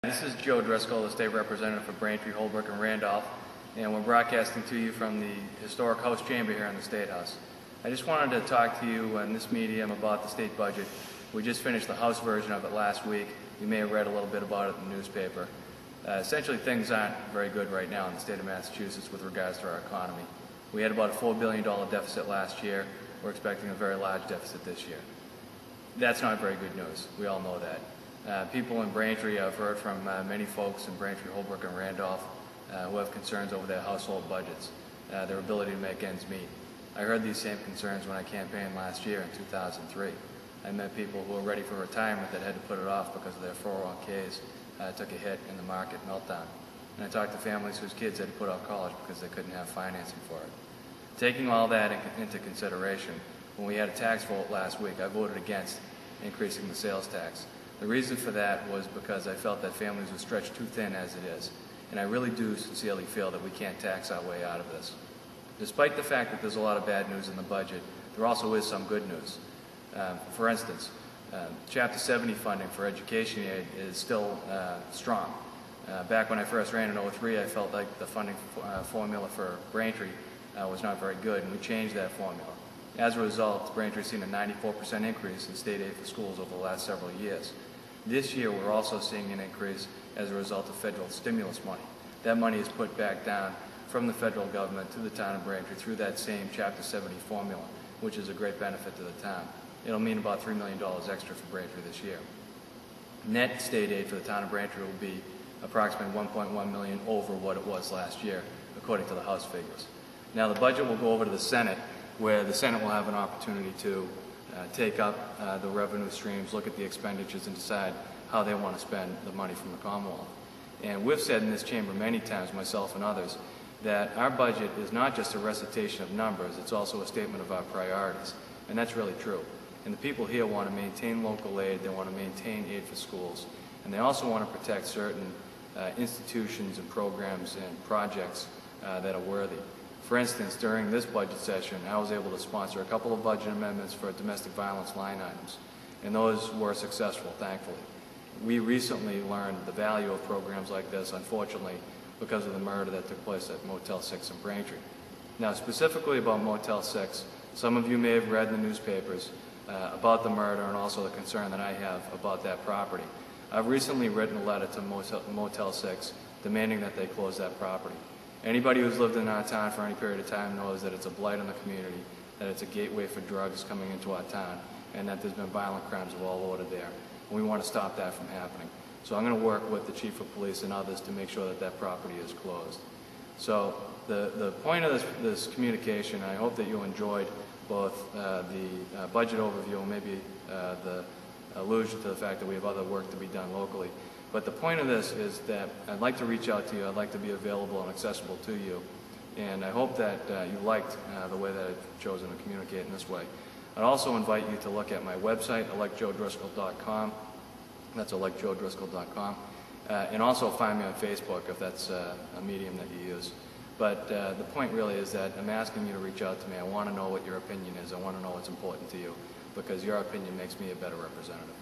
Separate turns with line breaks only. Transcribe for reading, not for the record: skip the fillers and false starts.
This is Joe Driscoll, the State Representative for Braintree, Holbrook, and Randolph, and we're broadcasting to you from the historic House Chamber here in the State House. I just wanted to talk to you in this medium about the state budget. We just finished the House version of it last week. You may have read a little bit about it in the newspaper. Essentially, things aren't very good right now in the state of Massachusetts with regards to our economy. We had about a $4 billion deficit last year. We're expecting a very large deficit this year. That's not very good news. We all know that. People in Braintree, I've heard from many folks in Braintree, Holbrook, and Randolph who have concerns over their household budgets, their ability to make ends meet. I heard these same concerns when I campaigned last year in 2003. I met people who were ready for retirement that had to put it off because of their 401ks took a hit in the market meltdown. And I talked to families whose kids had to put off college because they couldn't have financing for it. Taking all that into consideration, when we had a tax vote last week, I voted against increasing the sales tax. The reason for that was because I felt that families were stretched too thin as it is. And I really do sincerely feel that we can't tax our way out of this. Despite the fact that there's a lot of bad news in the budget, there also is some good news. For instance, Chapter 70 funding for education aid is still strong. Back when I first ran in 2003, I felt like the funding formula for Braintree was not very good, and we changed that formula. As a result, Braintree's seen a 94% increase in state aid for schools over the last several years. This year, we're also seeing an increase as a result of federal stimulus money. That money is put back down from the federal government to the town of Braintree through that same Chapter 70 formula, which is a great benefit to the town. It'll mean about $3 million extra for Braintree this year. Net state aid for the town of Braintree will be approximately $1.1 million over what it was last year, according to the House figures. Now, the budget will go over to the Senate, where the Senate will have an opportunity to take up the revenue streams, look at the expenditures, and decide how they want to spend the money from the Commonwealth. And we've said in this chamber many times, myself and others, that our budget is not just a recitation of numbers, it's also a statement of our priorities. And that's really true. And the people here want to maintain local aid, they want to maintain aid for schools, and they also want to protect certain institutions and programs and projects that are worthy. For instance, during this budget session, I was able to sponsor a couple of budget amendments for domestic violence line items, and those were successful, thankfully. We recently learned the value of programs like this, unfortunately, because of the murder that took place at Motel 6 in Braintree. Now, specifically about Motel 6, some of you may have read in the newspapers about the murder and also the concern that I have about that property. I've recently written a letter to Motel 6 demanding that they close that property. Anybody who's lived in our town for any period of time knows that it's a blight on the community, that it's a gateway for drugs coming into our town, and that there's been violent crimes of all order there. And we want to stop that from happening. So I'm going to work with the Chief of Police and others to make sure that that property is closed. So the point of this communication, I hope that you enjoyed both the budget overview and maybe the allusion to the fact that we have other work to be done locally. But the point of this is that I'd like to reach out to you, I'd like to be available and accessible to you, and I hope that you liked the way that I've chosen to communicate in this way. I'd also invite you to look at my website, electjoedriscoll.com, that's electjoedriscoll.com, and also find me on Facebook if that's a medium that you use. But the point really is that I'm asking you to reach out to me. I want to know what your opinion is. I want to know what's important to you, because your opinion makes me a better representative.